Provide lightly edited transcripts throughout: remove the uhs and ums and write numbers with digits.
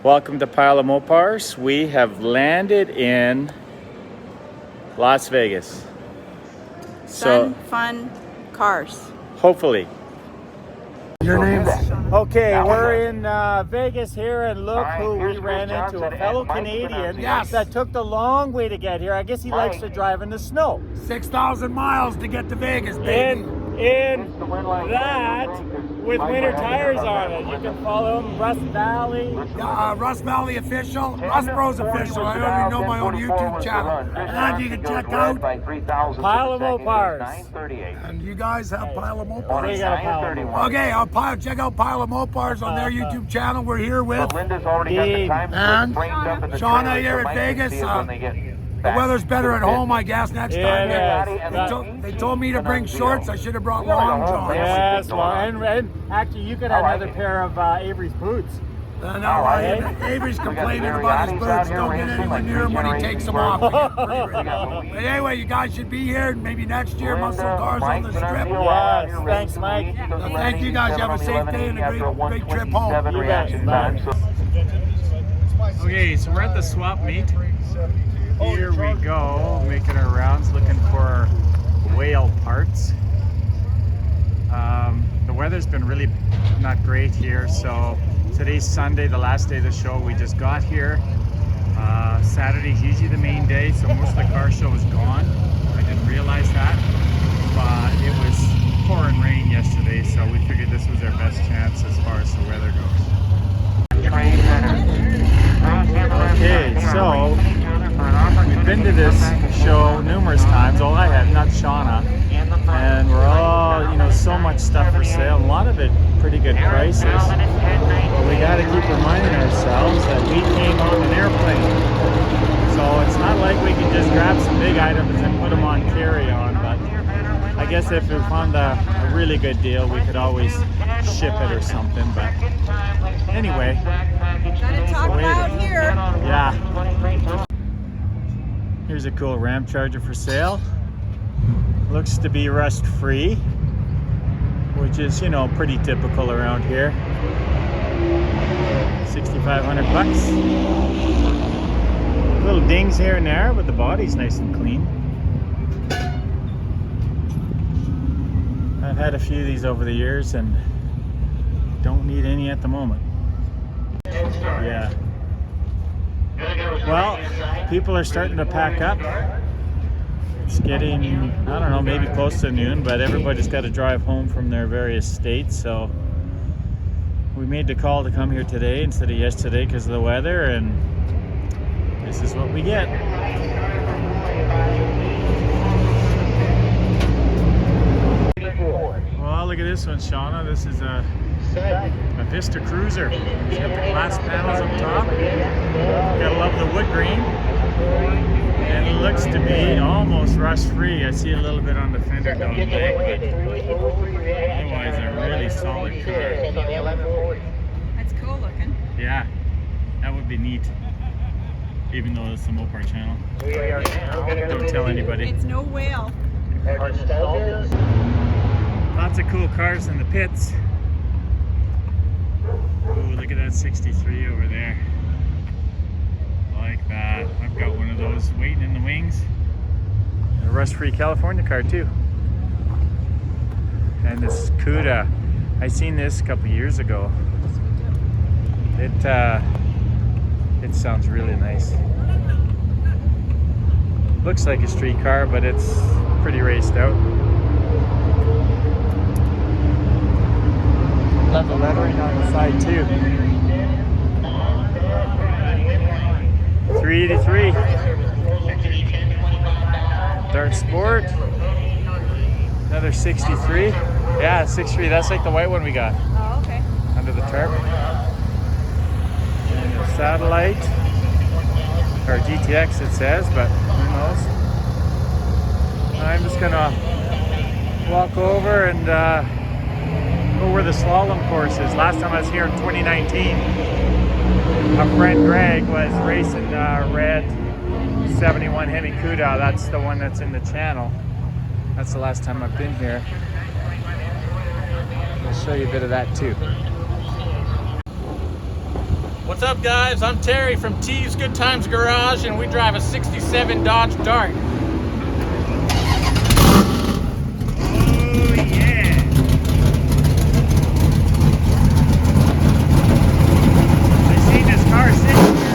Welcome to Pile of Mopars. We have landed in Las Vegas. Fun cars. Hopefully. Your name's? Okay, we're in Vegas here, and look who we ran into, a fellow Canadian that took the long way to get here. I guess he likes to drive in the snow. 6,000 miles to get to Vegas, baby. In that, with winter tires on it. You can follow him, Rust Valley. Rust Valley official, Rust Bros official. I don't even know my own YouTube channel. And you can check out Pile of Mopars. And you guys have Pile of Mopars? We got a Pile of Mopars. Okay, check out Pile of Mopars on their YouTube channel. We're here with Dean and Shauna here at Vegas. The weather's better at home, I guess, next time. They told me to bring shorts. I should have brought long johns. Yes, and actually, you could have another pair of Avery's boots. Avery's complaining about his boots. Don't get anywhere near him when he takes them off. But anyway, you guys should be here. Maybe next year, muscle cars on the strip. Yes, thanks, Mike. Thank you guys. Have a safe day and a great trip home. You bet. Okay, so we're at the swap meet. Here we go, making our rounds, looking for whale parts. The weather's been really not great here, so today's Sunday, the last day of the show. We just got here. Saturday's usually the main day, so most of the car show is gone. I didn't realize that, but it was pouring rain yesterday, so we figured this was our best chance as far as the weather goes. Okay, so we've been to this show numerous times. Well, I have, not Shauna. And we're all, so much stuff for sale. A lot of it pretty good prices. But we got to keep reminding ourselves that we came on an airplane. So it's not like we can just grab some big items and put them on carry-on. But I guess if we found a really good deal, we could always ship it or something. But anyway. Gotta talk loud here. Yeah. Here's a cool Ram Charger for sale. Looks to be rust free, which is, pretty typical around here. 6,500 bucks. Little dings here and there, but the body's nice and clean. I've had a few of these over the years and don't need any at the moment. Yeah. Well, people are starting to pack up. It's getting, I don't know, maybe close to noon, but everybody's got to drive home from their various states, so we made the call to come here today instead of yesterday because of the weather, and this is what we get. Well, look at this one, Shauna. This is a Vista Cruiser. It's got the glass panels up top. Gotta love the wood grain. And it looks to be almost rust-free. I see a little bit on the fender down there, but otherwise a really solid car. That's cool looking. Yeah, that would be neat. Even though it's the Mopar channel. Don't tell anybody. It's no whale. Lots of cool cars in the pits. Ooh, look at that 63 over there. Like that. I've got one of those waiting in the wings. A rust-free California car too. And this CUDA. I seen this a couple years ago. It sounds really nice. Looks like a street car, but it's pretty raced out. Love the lettering on the side too. 383. Dart Sport. Another 63. Yeah, 63. That's like the white one we got. Oh, okay. Under the tarp. And the Satellite. Or GTX it says, but who knows. I'm just gonna walk over and go where the slalom course is. Last time I was here in 2019, a friend Greg was racing red 71 Hemi CUDA. That's the one that's in the channel. That's the last time I've been here. I'll show you a bit of that too. What's up, guys? I'm Terry from T's Good Times Garage, and we drive a 67 Dodge Dart. Oh yeah! I seen this car sitting here.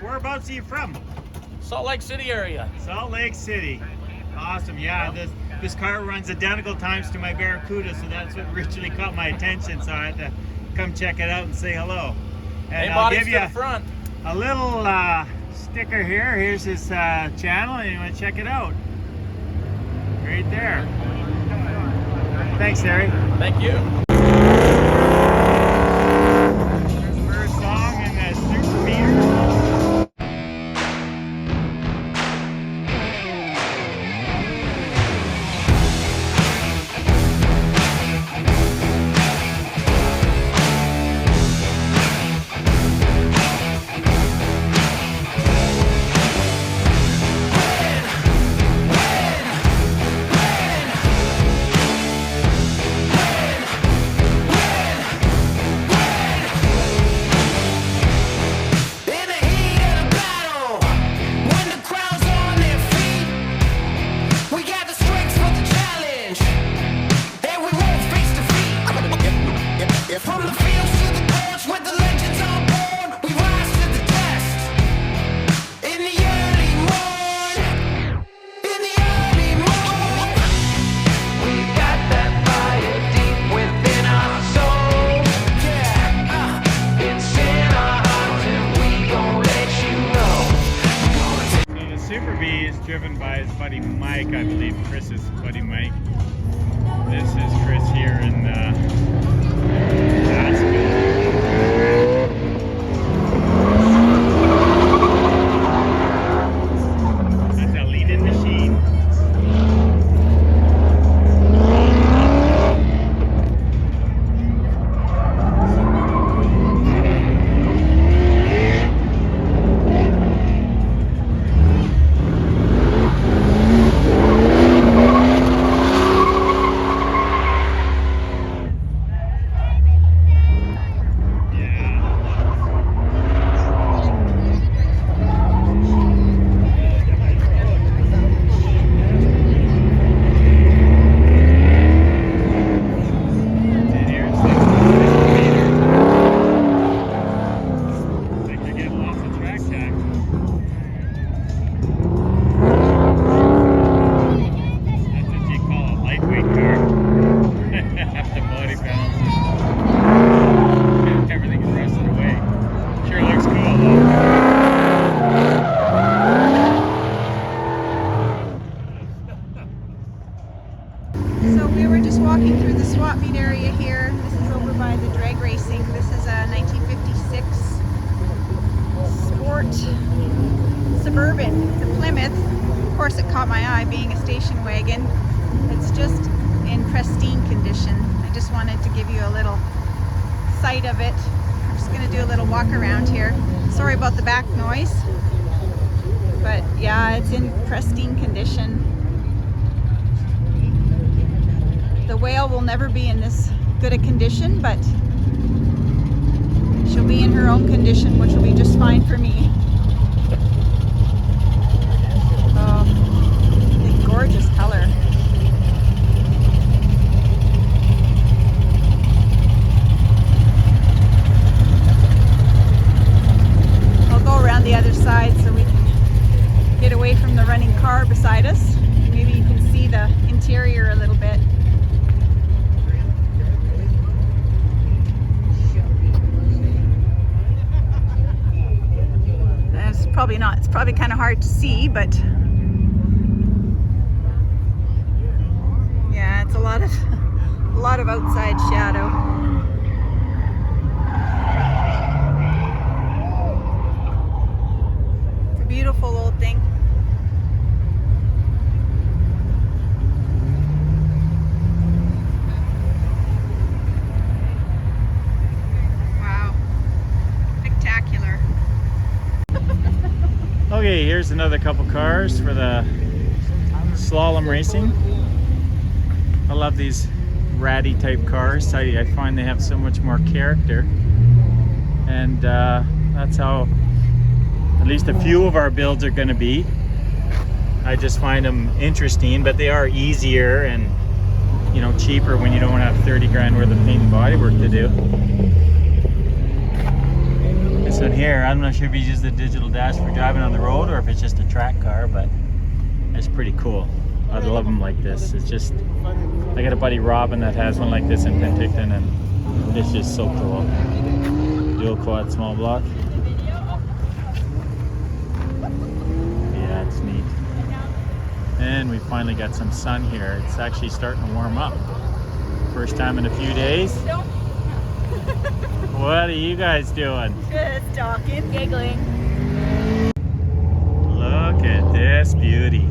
Whereabouts are you from? Salt Lake City area. Salt Lake City. Awesome. Yeah, this car runs identical times to my Barracuda, so that's what originally caught my attention. So I had to come check it out and say hello. And I'll give you to the front. a little sticker here. Here's his channel, and you want to check it out. Right there. Thanks, Harry. Thank you. There's the first song and the super meter. Driven by his buddy Mike, I believe Chris's buddy Mike. This is Chris here in Aspen. That's a lead-in machine. So we were just walking through the swap meet area here. This is over by the drag racing. This is a 1956 Sport Suburban, the Plymouth. Of course, it caught my eye being a station wagon. It's just in pristine condition. I just wanted to give you a little sight of it. I'm just going to do a little walk around here. Sorry about the back noise, but yeah, it's in pristine condition. The whale will never be in this good a condition, but she'll be in her own condition, which will be just fine for me. The gorgeous color. I'll go around the other side so we can get away from the running car beside us. Maybe you can see the interior a little bit. Probably not. It's probably kind of hard to see, but yeah, it's a lot of outside shadow. It's a beautiful old thing. another couple cars for the slalom racing. I love these ratty type cars. I find they have so much more character, and that's how at least a few of our builds are going to be. I just find them interesting, but they are easier and, you know, cheaper when you don't want to have 30 grand worth of paint and body work to do. This one here, I'm not sure if you use the digital dash for driving on the road or if it's just a track car, but it's pretty cool. I love them like this. It's just, I got a buddy Robin that has one like this in Penticton, and it's just so cool. Dual quad small block. Yeah, it's neat. And we finally got some sun here. It's actually starting to warm up. First time in a few days. What are you guys doing? Just talking, giggling. Look at this beauty.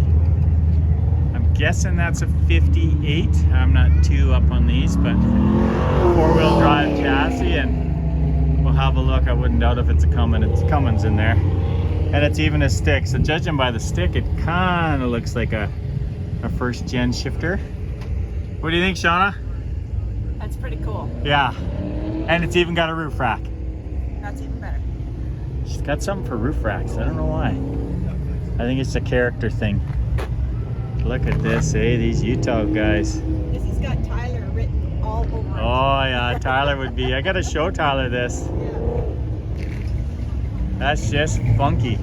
I'm guessing that's a 58. I'm not too up on these, but 4-wheel drive chassis, and we'll have a look. I wouldn't doubt if it's a Cummins. It's Cummins in there. And it's even a stick. So judging by the stick, it kind of looks like a first gen shifter. What do you think, Shauna? That's pretty cool. Yeah. And it's even got a roof rack. That's even better. She's got something for roof racks. I don't know why. I think it's a character thing. Look at this, eh? These Utah guys. This has got Tyler written all over it. Oh yeah, Tyler would be. I gotta show Tyler this. That's just funky.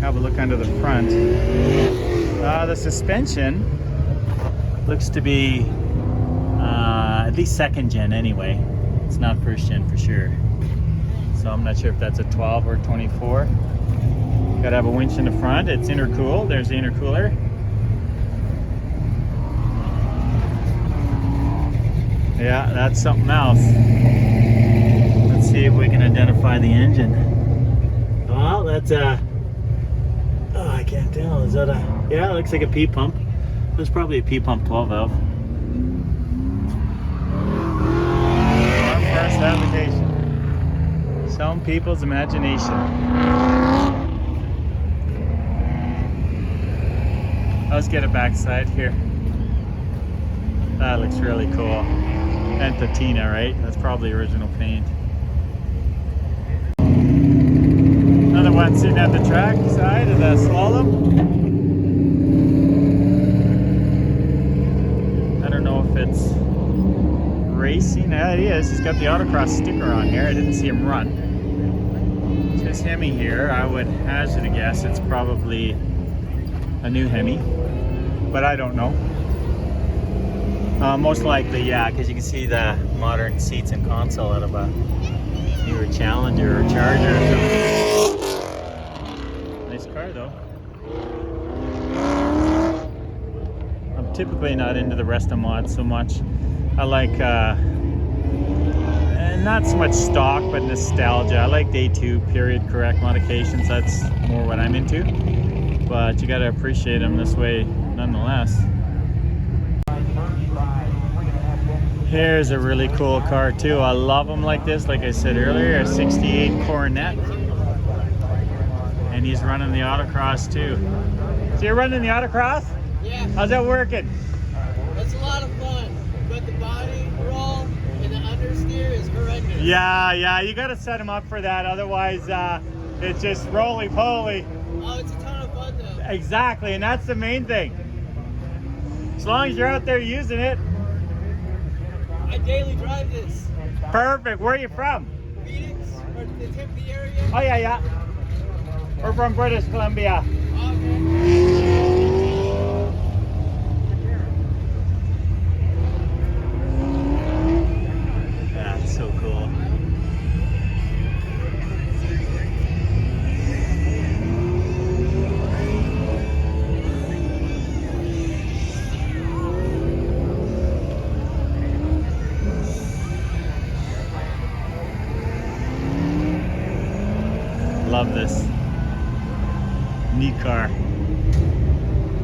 Have a look under the front. The suspension looks to be at least second gen anyway. It's not first gen for sure. So I'm not sure if that's a 12 or 24. Gotta have a winch in the front. It's intercooled. There's the intercooler. Yeah, that's something else. Let's see if we can identify the engine. Oh, that's a... Oh, I can't tell. Is that a... Yeah, it looks like a P-pump. That's probably a P-pump 12 valve. First application. Some people's imagination. Let's get a backside here. That looks really cool. And patina, right? That's probably original paint. Another one sitting at the track side of the Slalom. I don't know if it's racing. Yeah, it is. He's got the autocross sticker on here. I didn't see him run. It's his Hemi here. I would hazard a guess it's probably a new Hemi, but I don't know. Most likely, yeah, because you can see the modern seats and console out of a newer Challenger or Charger or something. Nice car though. I'm typically not into the Resta mods so much. I like not so much stock, but nostalgia. I like day 2 period correct modifications. That's more what I'm into. But you got to appreciate them this way nonetheless. Here's a really cool car too. I love them like this. Like I said earlier, a 68 Coronet. And he's running the autocross too. So you're running the autocross? Yeah. How's that working? It's a lot of fun, but the body roll and the understeer is horrendous. Yeah, you got to set him up for that. Otherwise, it's just roly-poly. Oh, it's a ton of fun though. Exactly, and that's the main thing. As long as you're out there using it. I daily drive this. Perfect. Where are you from? Phoenix, or the Tempe area. Oh yeah. We're from British Columbia. Okay. That's so cool. Love this neat car.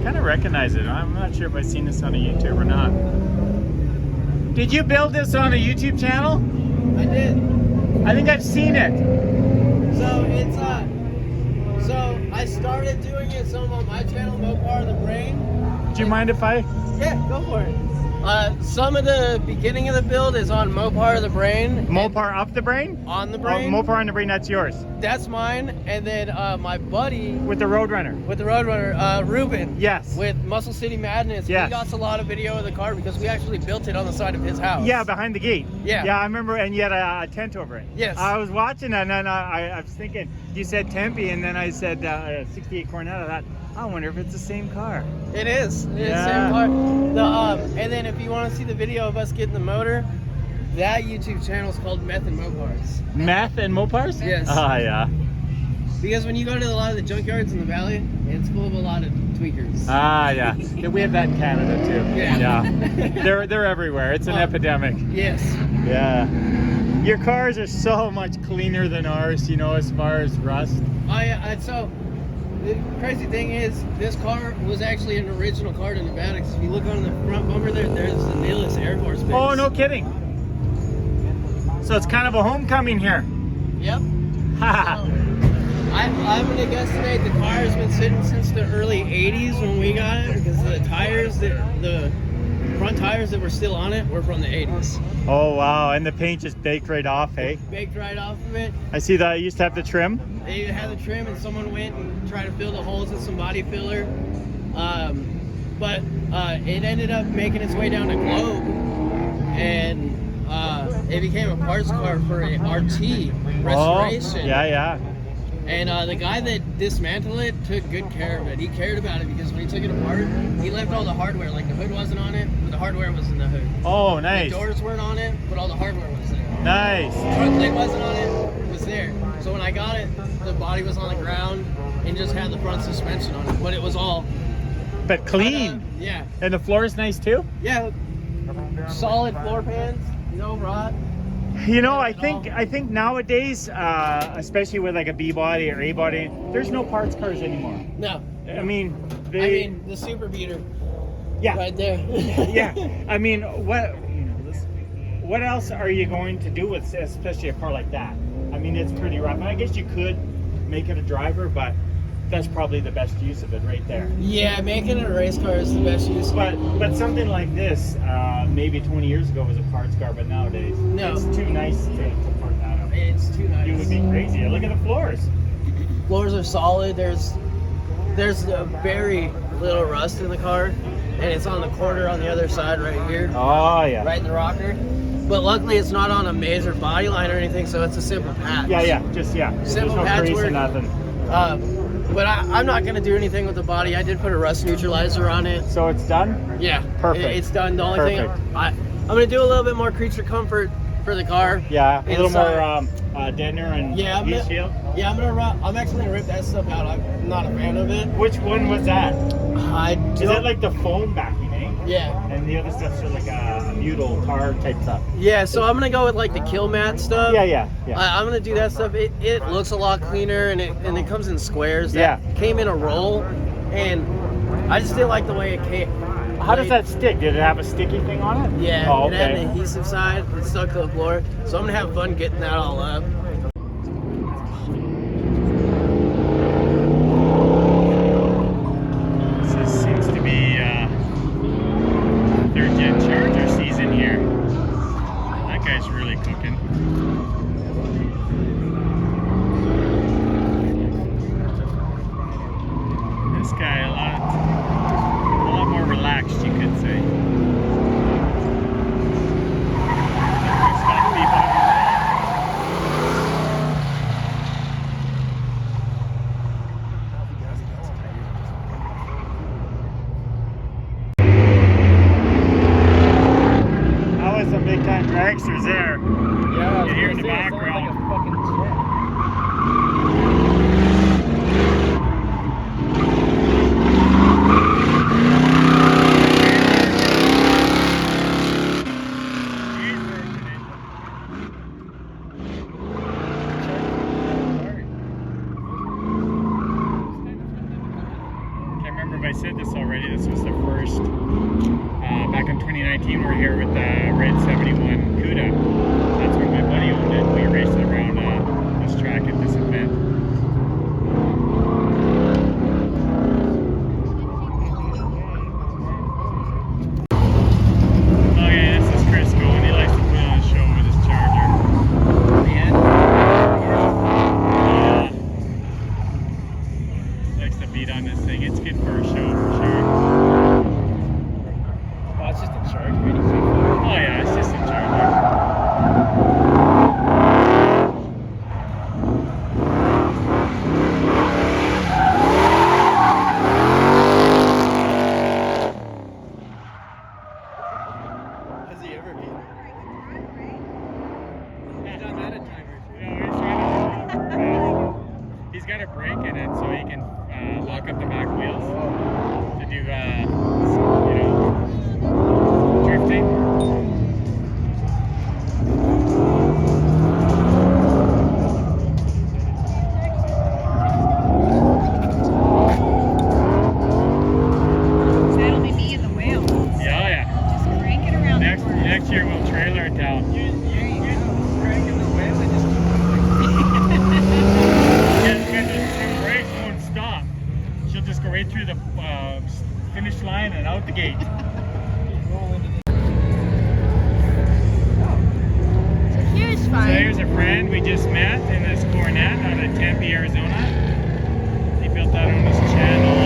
Kind of recognize it. I'm not sure if I've seen this on a YouTube or not. Did you build this on a YouTube channel? I did. I think I've seen it. So it's so I started doing it some on my channel, Mopar the Brain. Do you mind if I? Yeah, go for it. Some of the beginning of the build is on Mopar the Brain. Mopar up the brain? On the Brain. Oh, Mopar on the brain, that's yours. That's mine. And then my buddy With the Roadrunner. with the Roadrunner, Ruben. Yes. With Muscle City Madness. Yes. He got a lot of video of the car because we actually built it on the side of his house. Yeah, behind the gate. Yeah. Yeah, I remember, and you had a tent over it. Yes. I was watching that, and then I was thinking, you said Tempe, and then I said 68 Coronet. I thought, I wonder if it's the same car. It is. It's the Yeah. same car. And then if you want to see the video of us getting the motor, that YouTube channel is called Meth and Mopars. Meth and Mopars? Yes. Ah, yeah. Because when you go to a lot of the junkyards in the valley, it's full of a lot of tweakers. Ah, yeah. Yeah, we have that in Canada too. Yeah. They're everywhere. It's an epidemic. Yes. Yeah. Your cars are so much cleaner than ours, you know, as far as rust. So the crazy thing is, this car was actually an original car to Nevada. 'Cause if you look on the front bumper there's the Nicholas Air Force Base. Oh, no kidding. So it's kind of a homecoming here. Yep. Ha. So, I'm gonna guesstimate the car has been sitting since the early 80s when we got it, because the tires, the front tires that were still on it were from the 80s. Oh, wow. And the paint just baked right off, hey? Baked right off of it. I see that I used to have the trim. They had the trim and someone went and tried to fill the holes with some body filler. But it ended up making its way down to Globe, and it became a parts car for a RT restoration. Oh, yeah. And the guy that dismantled it took good care of it. He cared about it because when he took it apart, he left all the hardware. Like the hood wasn't on it, but the hardware was in the hood. Oh, nice. The doors weren't on it, but all the hardware was there. Nice. Front plate wasn't on it, it was there. So when I got it, the body was on the ground and just had the front suspension on it, but it was all But clean. yeah. And the floor is nice too? Yeah. Solid floor pans, no rot. You know, I think nowadays, especially with like a B body or A body, there's no parts cars anymore. No. I mean, the super beater yeah, right there. yeah. I mean, what else are you going to do with, especially a car like that? I mean, it's pretty rough. I guess you could make it a driver, but that's probably the best use of it right there. Yeah, making it a race car is the best use. But something like this, maybe 20 years ago was a parts car, but nowadays it's too nice to park that up. It's too nice. It would be crazy. Look at the floors. Floors are solid. There's a very little rust in the car, and it's on the quarter on the other side right here. Oh yeah. Right in the rocker. But luckily it's not on a major body line or anything, so it's a simple patch. Yeah. There's Simple no grease or patchwork. nothing. But I'm not going to do anything with the body. I did put a rust neutralizer on it. So it's done? Yeah. Perfect. It's done. The only thing I'm going to do a little bit more creature comfort for the car. Yeah, a little Inside. more deadener and heat shield. Yeah, I'm actually going to rip that stuff out. I'm not a fan of it. Which one was that? Is Is that like the foam backing, eh? Yeah. And the other stuff's sort of like a butyl tar type stuff. Yeah, so I'm going to go with like the kill mat stuff. Yeah. I'm going to do that stuff. It looks a lot cleaner, and it comes in squares. That came in a roll, and I just didn't like the way it came. How does that stick? Did it have a sticky thing on it? Yeah, Oh, it had okay. an adhesive side. It stuck to the floor. So I'm going to have fun getting that all up. This seems to be third gen Charger season here. That guy's really cooking. This guy a lot more relaxed, you could say. It's got people That was some big time dragsters there. Yeah, You hear in the background. Can't remember if I said this already. This was the first. Back in 2019, we were here with the Red 71 CUDA. That's when my buddy owned it. We raced it around this track at this event. finish line and out the gate. So here's So fun. here's a friend we just met in this Coronet out of Tempe, Arizona. He built that on his channel.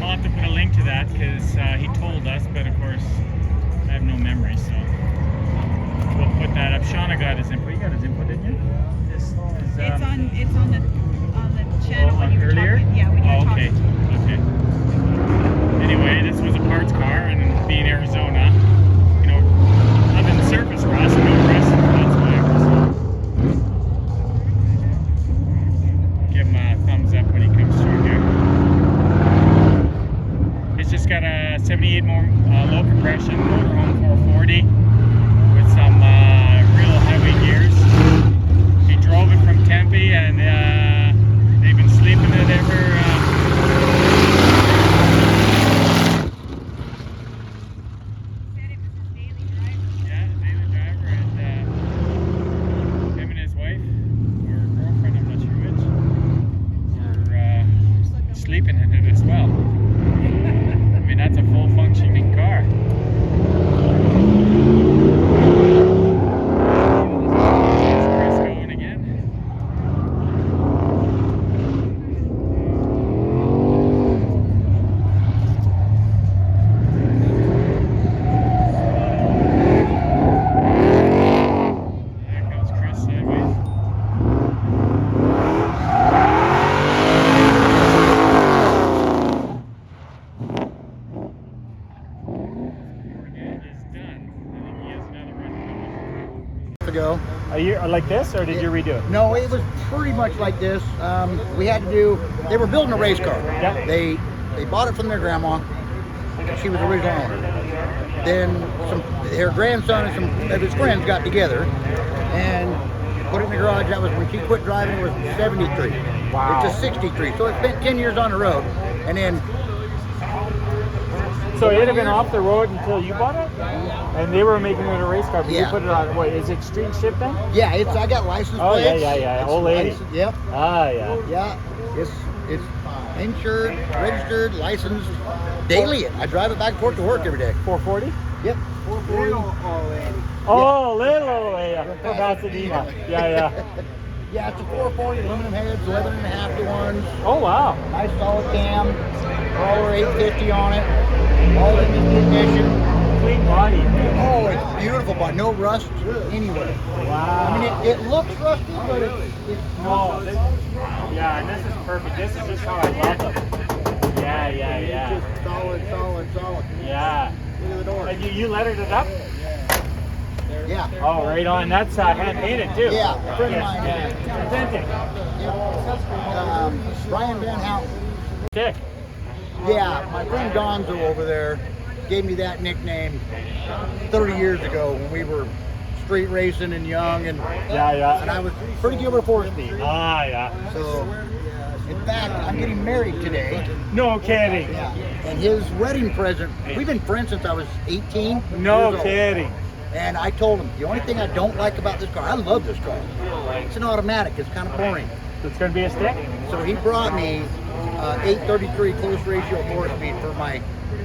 I'll have to put a link to that because he told us, but of course I have no memory, so we'll put that up. Shauna got his input. You got his input, didn't you? It's on the channel when you were earlier? talking. Yeah, when you were okay. talking. Okay. Anyway, this was a parts car, and being Arizona, you know, other than surface rust, no rust, that's why. Give him a thumbs up when he comes through here. It's just got a 78 more low compression motorhome 440 with some real heavy gears. He drove it from Tempe, and they've been sleeping it ever. Yeah, daily driver, and him and his wife, or girlfriend, I'm not sure which, were sleeping in it as well. I mean, that's a full functioning car. There's Chris going again. There goes Chris sideways. Coronet is done. I think he has another run coming. Ago. Are you like this, or did you redo it? No, it was pretty much like this. We had to do. They were building a race car. Yeah. They bought it from their grandma. She was the original owner. Then her grandson and some of his friends got together and put it in the garage. That was when she quit driving. It was 73. Wow. It's a 63. So it spent 10 years on the road, and then So it had been off the road until you bought it? And they were making it a race car, but you Yeah. put it on, what, is it street shipped then? yeah, I got license Oh, plates. yeah. It's Old lady. licensed- Yep. Ah, yeah. Yeah, it's insured, registered, licensed, daily. I drive it back and forth to work every day. 440? Yep. Oh, little old lady. For Pasadena. Yeah. Yeah, it's a 440 aluminum heads, 11.5 to 1. Oh, wow. Nice solid cam, roller 850 on it, all in the ignition. Clean body. Oh, it's beautiful, but no rust anywhere. Wow. I mean, it looks rusty, but it's No, this, yeah, and this is perfect. This is just how I love them. Yeah. It's just solid. Yeah. Look at the door. And you lettered it up? Yeah. Oh, right on. That's hand painted too. Yeah, a friend of Yes. mine. Yeah. Authentic. Brian Van Houten. Sick. Yeah, my friend Gonzo over there gave me that nickname 30 years ago when we were street racing and young, and Yeah. I was pretty good with 4-speed. Ah, yeah. So, in fact, I'm getting married today. No kidding. Yeah. And his wedding present, we've been friends since I was 18. No years old. kidding. And I told him, the only thing I don't like about this car, I love this car. It's an automatic, it's kind of boring. It's gonna be a stick? So he brought me 833 close ratio 4-speed for my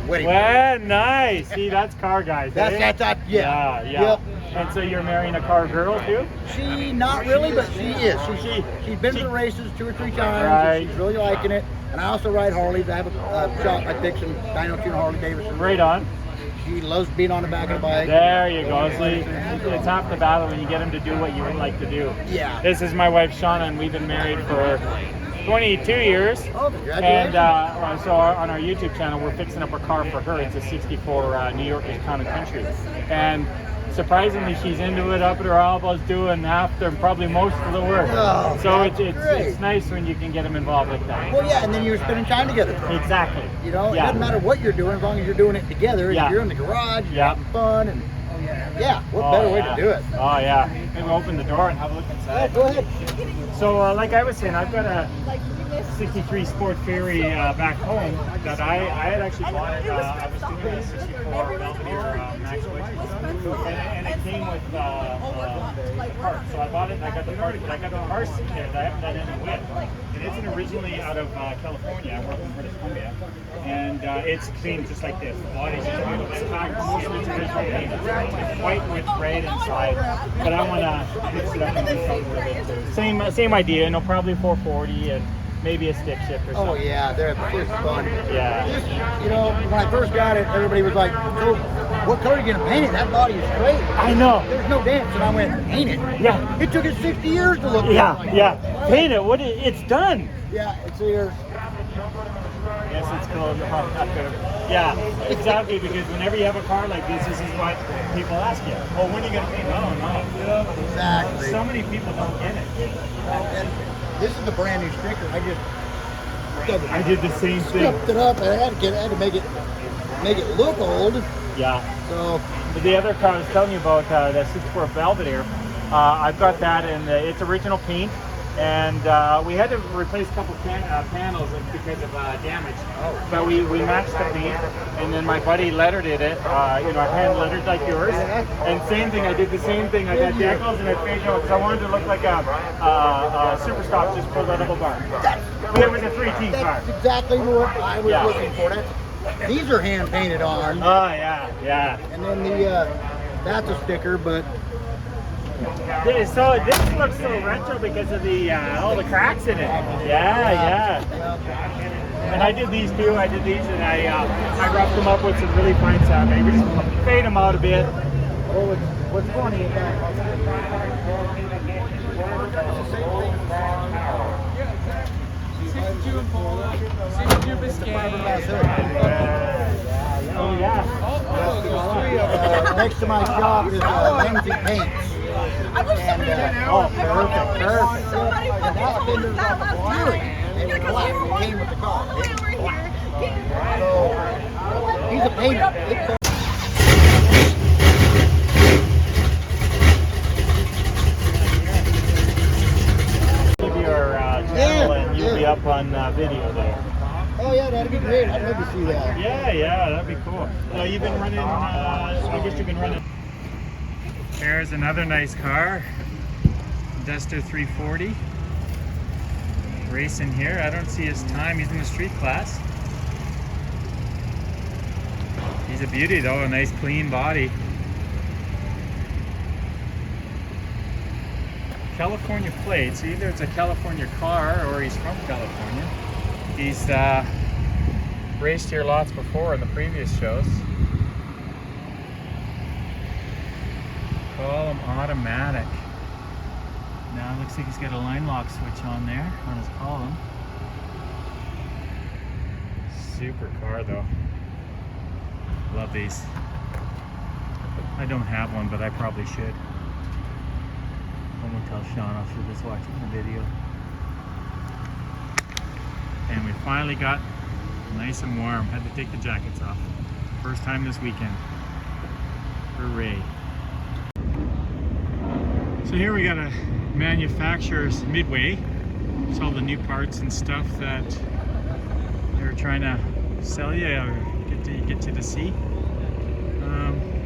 wedding. Well, nice. See, that's car guys. That's eh? that, yeah. Yeah. And so you're marrying a car girl too? She, not really, but she is. She's been to the races 2 or 3 times. Right. And she's really liking it. And I also ride Harleys. I have a shop. I fix some dyno tune Harley Davidson. Right on. She loves being on the back of the bike. There you go. See, it's half the battle when you get them to do what you would like to do. Yeah. This is my wife Shauna, and we've been married for 22 years. Oh, congratulations. And so on our YouTube channel, we're fixing up a car for her. It's a 64 New Yorkers Town and Country. And surprisingly, she's into it, up at her elbows, doing half and probably most of the work. Oh, so that's great. it's nice when you can get them involved like that. Well, yeah, and then you're spending time together. Exactly. You know, Yeah. it doesn't matter what you're doing as long as you're doing it together. Yeah. And you're in the garage, you're Yeah. having fun, and yeah, what better way to do it? Oh yeah. Maybe open the door and have a look Oh, inside. go ahead. So like I was saying, I've got a '63 Sport Ferry back home that I had actually bought it. I was doing a '64 Belvedere Max Wick, and it came with parts. So I bought it and I got the parts, but I got the parts kit. I haven't done any with. And it's originally out of California. I work in British Columbia, and it's clean just like this. The body's just beautiful. It's white with red inside, but I want to mix it up and do something with it too. Same idea, you know, probably 440 and maybe a stick shift or something. Oh yeah, they're just fun. Yeah. You know, when I first got it, everybody was like, "So, what color are you gonna paint it? That body is straight." I know. There's no dents, and I went, "Paint it." Yeah. It took us 60 years to look. Yeah, like yeah. that. Paint it. It's done. Yeah, it's here. Yes, it's cool. Yeah, exactly. Because whenever you have a car like this is what people ask you. Oh, when are you gonna paint? No. Exactly. So many people don't get it. And this is a brand new sticker. I did the same thing. Scuffed it up, and I had to make it look old. Yeah. So But the other car I was telling you about, the '64 Belvedere, I've got that in its original paint, and we had to replace a couple panels because of damage. But we matched the paint, and then my buddy lettered it. You know, hand lettered like yours. And same thing, I did the same thing. I got decals and I faded out because I wanted to look like a super stock, just full level bar. But it was a 3T car. that's exactly what I was looking for. These are hand painted on. Oh yeah. And then that's a sticker, but So this looks so retro because of the all the cracks in it. Yeah. And I did these too. I did these, and I roughed them up with some really fine sandpaper. We just fade them out a bit. what's funny is that Oh yeah. next to my shop is Lindsay Paints. I wish somebody And, perfect. Somebody fucking told us that last time. It was black. It came with the car. All the way over here. So, he's a painter. Your channel and you'll be up on video there. Oh yeah, that'd be great. I'd love to see that. Yeah, that'd be cool. You've been running, I guess you've been running. There's another nice car, Duster 340. Racing here. I don't see his time. He's in the street class. He's a beauty though, a nice clean body. California plates. Either it's a California car or he's from California. He's raced here lots before in the previous shows. Column automatic. Now it looks like he's got a line lock switch on there on his column. Super car though. Love these. I don't have one, but I probably should. I won't tell Sean, I'll show this watching the video. And we finally got nice and warm. Had to take the jackets off. First time this weekend. Hooray. So here we got a manufacturer's Midway. It's all the new parts and stuff that they're trying to sell you or get you to see.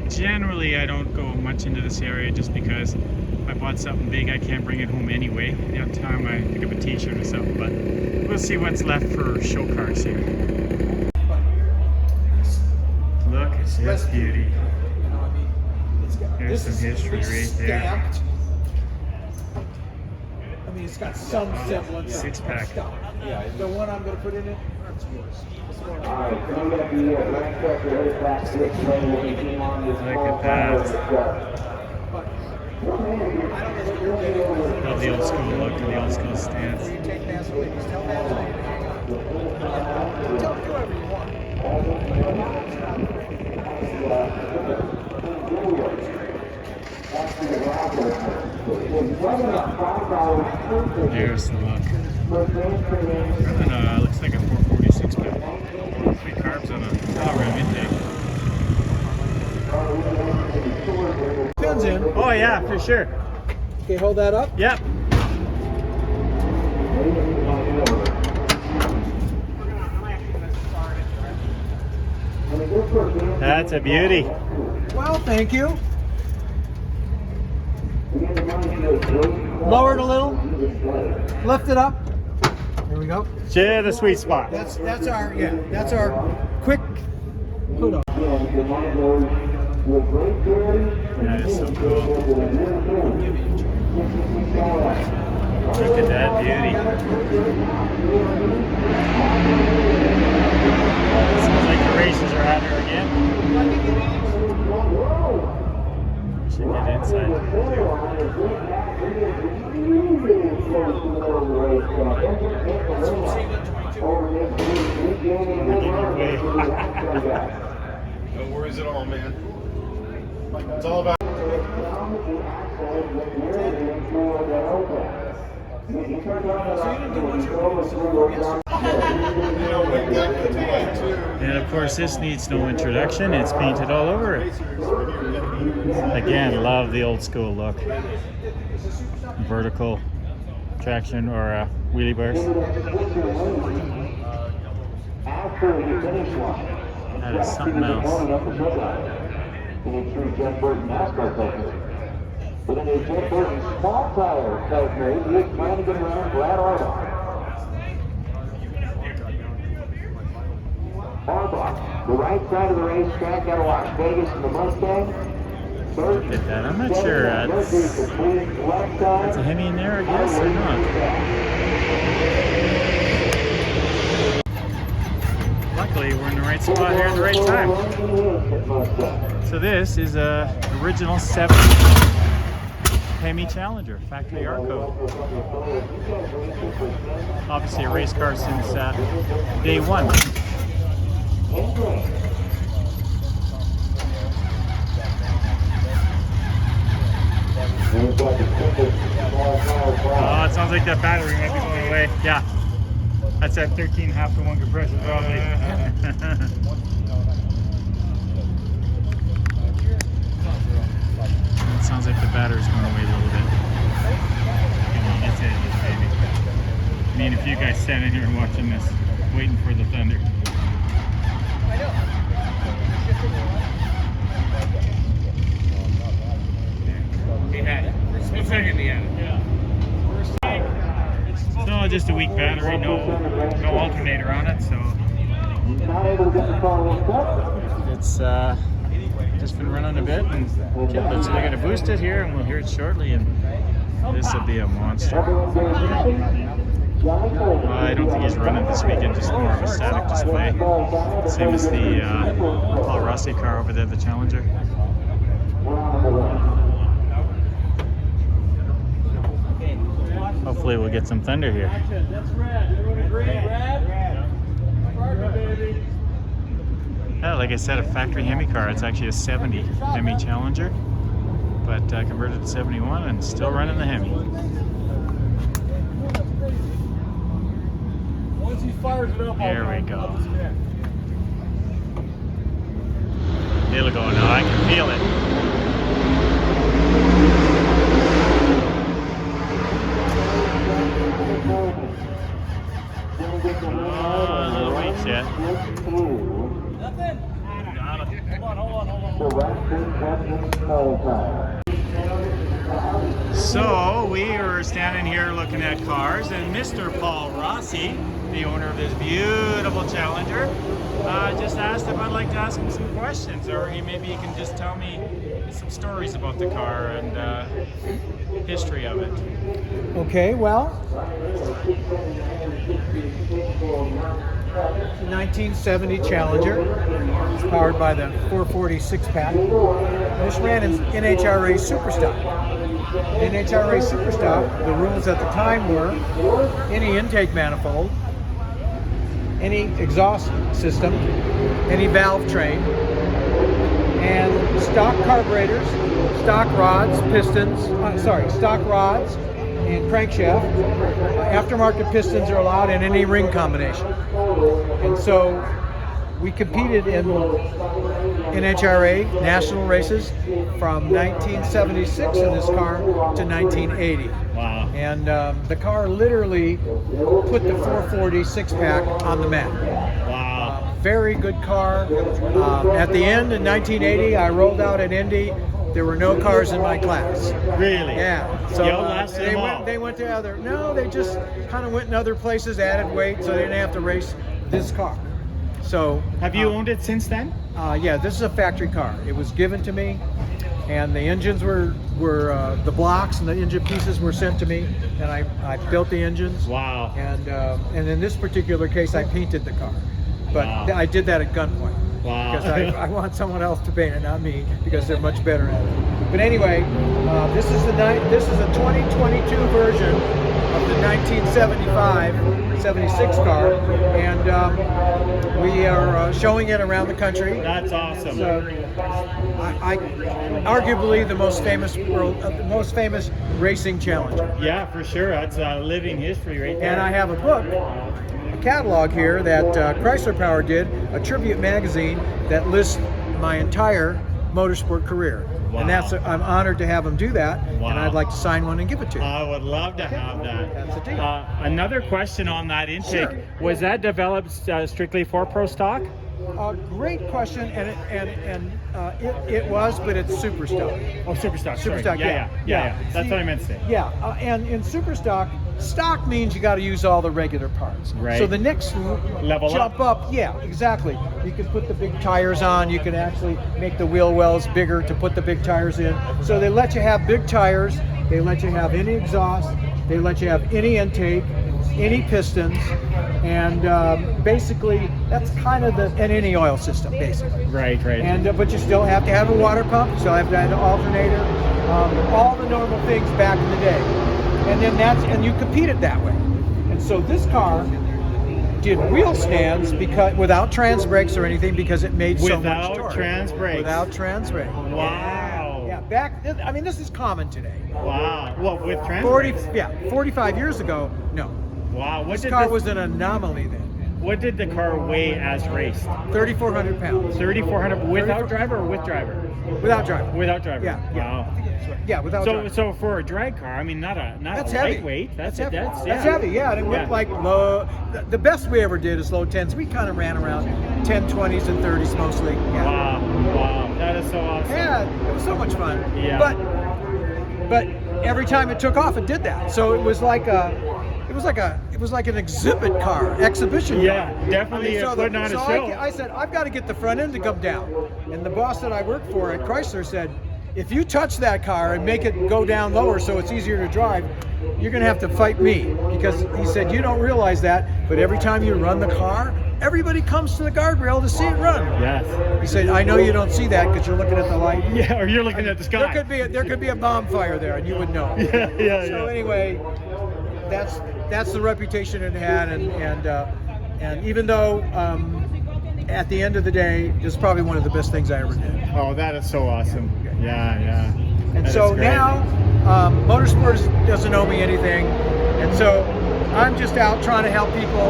Generally I don't go much into this area just because if I bought something big I can't bring it home anyway. The other time I pick up a t-shirt or something, but we'll see what's left for show cars here. Look at this beauty. There's some history right there. I mean, it's got some semblance. Six pack. Yeah, the one I'm going to put in it, that's yours. Look at that. Love the old school look and the old school stance. You take Vaseline, just tell Vaseline. Tell whoever you want. There's the look. Looks like a 446 pack. 3 carbs on a kilogram intake. Pins in. Oh yeah, for sure. Okay, hold that up. Yep. That's a beauty. Well, thank you. Lower it a little. Lift it up. Here we go. Yeah, the sweet spot. That's our quick kudo. That is so cool. Look at that beauty. Sounds like the races are out here again. Should get inside. No worries at all, man. It's all about. And of course, this needs no introduction. It's painted all over it. Again, love the old school look. Vertical traction or wheelie bars. That is something else. The right side of the racetrack out of Las Vegas in the Mustang. Look at that. I'm not sure. That's a Hemi in there, I guess, or not. Luckily, we're in the right spot here at the right time. So this is a original 70 Hemi Challenger, factory R code. Obviously a race car since day one. Oh, it sounds like that battery might be going away. Yeah, that's that 13.5 to 1 compressor probably. It sounds like the battery's going away a little bit. Come on, it's it, baby. Me and a few guys standing here and watching this, waiting for the thunder. He had it. Split second he had it. So just a weak battery, no alternator on it, so it's just been running a bit and killed it. So they're going to boost it here, and we'll hear it shortly, and this will be a monster. I don't think he's running this weekend, just more of a static display. Same as the Paul Rossi car over there, the Challenger. Hopefully we'll get some thunder here. Yeah, like I said, a factory Hemi car. It's actually a 70 Hemi Challenger, but converted to 71 and still running the Hemi. There we go. It'll go now. I can feel it. Oh, a little weak yet. So we were standing here looking at cars, and Mr. Paul Rossi, the owner of this beautiful Challenger, just asked if I'd like to ask him some questions, or maybe he can just tell me some stories about the car and history of it. Okay, well, 1970 Challenger. It's powered by the 440 6-pack. This ran in NHRA Superstock. NHRA Superstock, the rules at the time were any intake manifold, any exhaust system, any valve train, and stock carburetors, stock rods, stock rods and crankshaft. Aftermarket pistons are allowed in any ring combination. And so we competed in NHRA national races from 1976 in this car to 1980. Wow. And the car literally put the 440 6-pack on the map. Wow. very good car. At the end in 1980, I rolled out at Indy. There were no cars in my class. Really? Yeah. So You outlasted them all. they went to other. No, they just kind of went in other places, added weight, so they didn't have to race this car. So Have you owned it since then? yeah, this is a factory car. It was given to me, and the engines were the blocks and the engine pieces were sent to me, and I built the engines. Wow. And in this particular case, I painted the car, but Wow. I did that at gunpoint. Wow. Because I want someone else to paint it, not me, because they're much better at it. But anyway, this is a 2022 version of the 1976 car, and we are showing it around the country. That's awesome. So, I arguably the most famous racing challenger. Yeah, for sure. That's living history right there. And I have a book, a catalog here that Chrysler Power did, a tribute magazine that lists my entire motorsport career. Wow. And I'm honored to have them do that. Wow. And I'd like to sign one and give it to you. I would love to have that. That's the deal. Another question on that intake. Sure. Was that developed strictly for Pro Stock? Great question, and it was, but it's super stock. Oh, Super Stock. Super sorry. stock, yeah. That's See, what I meant to say. Yeah, and in super stock means you got to use all the regular parts. Right. So the next Level jump up, yeah, exactly. You can put the big tires on. You can actually make the wheel wells bigger to put the big tires in. So they let you have big tires. They let you have any exhaust. They let you have any intake, any pistons, and basically that's kind of and any oil system, basically. Right. And but you still have to have a water pump. You still have to have an alternator. All the normal things back in the day. And then and you competed that way. And so this car did wheel stands without trans brakes or anything, because it made so much torque. Without trans brakes. Without trans brakes. Wow. Yeah. This is common today. Wow. Well, with trans brakes. 45 years ago, no. Wow. This car was an anomaly then. What did the car weigh as raced? 3,400 pounds. 3,400 without driver or with driver? Without driver. Without driver. Yeah. Wow. Yeah, without driver. So for a drag car, I mean, not That's a heavy. lightweight. That's heavy. That's That's heavy. Yeah, and it went like low. The best we ever did is low 10s. We kind of ran around 10, 20s, and 30s mostly. Yeah. Wow. That is so awesome. Yeah, it was so much fun. Yeah. But every time it took off, it did that. So it was like an exhibit car, exhibition car. Yeah, definitely putting on a show. I said, I've got to get the front end to come down. And the boss that I worked for at Chrysler said, if you touch that car and make it go down lower so it's easier to drive, you're going to have to fight me. Because he said, you don't realize that, but every time you run the car, everybody comes to the guardrail to see it run. Yes. He said, I know you don't see that because you're looking at the light. Yeah, or you're looking at the sky. There could be a bomb fire there, and you would know. So anyway, that's the reputation it had, and even though at the end of the day, it's probably one of the best things I ever did. Oh, that is so awesome. Yeah. And That so is great. now, motorsports doesn't owe me anything, and so I'm just out trying to help people.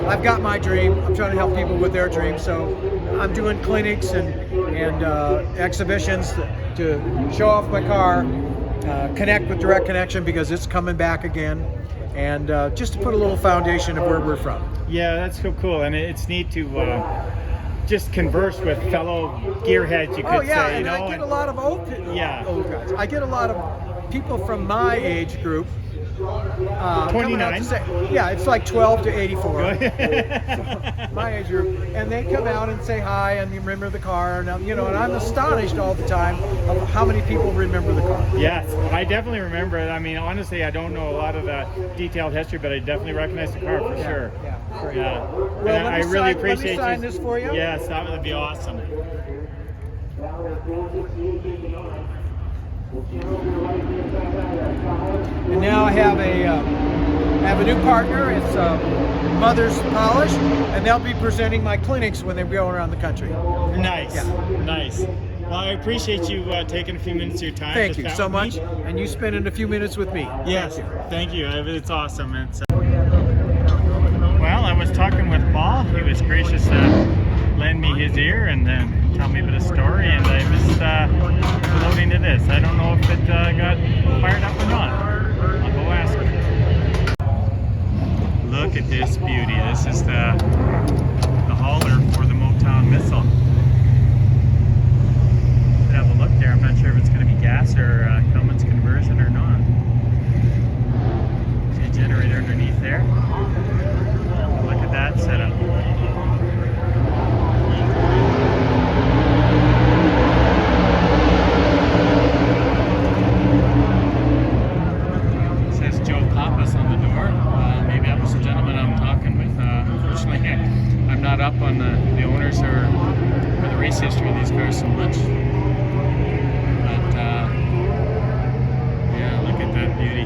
I've got my dream. I'm trying to help people with their dream. So I'm doing clinics and exhibitions to show off my car, connect with Direct Connection because it's coming back again, and just to put a little foundation of where we're from. Yeah, that's so cool, and it's neat to just converse with fellow gearheads, you could say. And I get a lot of old guys. I get a lot of people from my age group. 29. It's like 12 to 84. So, my age group, and they come out and say hi and you remember the car, and and I'm astonished all the time of how many people remember the car. Yes, I definitely remember it. I mean, honestly, I don't know a lot of the detailed history, but I definitely recognize the car for sure. Yeah. Well, And I really appreciate let me sign this for you. Yes, that would be awesome. And now I have a new partner. It's Mother's Polish, and they'll be presenting my clinics when they go around the country. Nice. Nice. Well, I appreciate you taking a few minutes of your time. Thank you so much, and you spending a few minutes with me. Yes, thank you. It's awesome. Well, I was talking with Paul. He was gracious to lend me his ear and then tell me a bit of story, and I was loading to this. I don't know if it got fired up or not. I'll go ask him. Look at this beauty. This is the hauler for the up on the owners or the race history of these cars so much. But yeah, look at that beauty.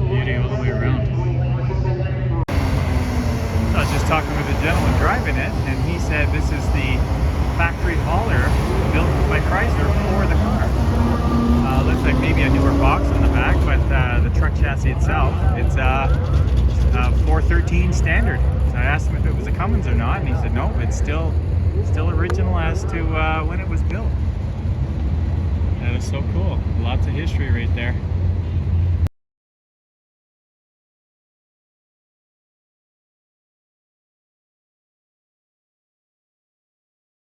Beauty all the way around. I was just talking with a gentleman driving it, and he said this is the factory hauler built by Chrysler for the car. Looks like maybe a newer box on the back, but the truck chassis itself, it's 413 standard. So I asked him if it was a Cummins or not, and he said no, it's still original as to when it was built. That is so cool. Lots of history right there.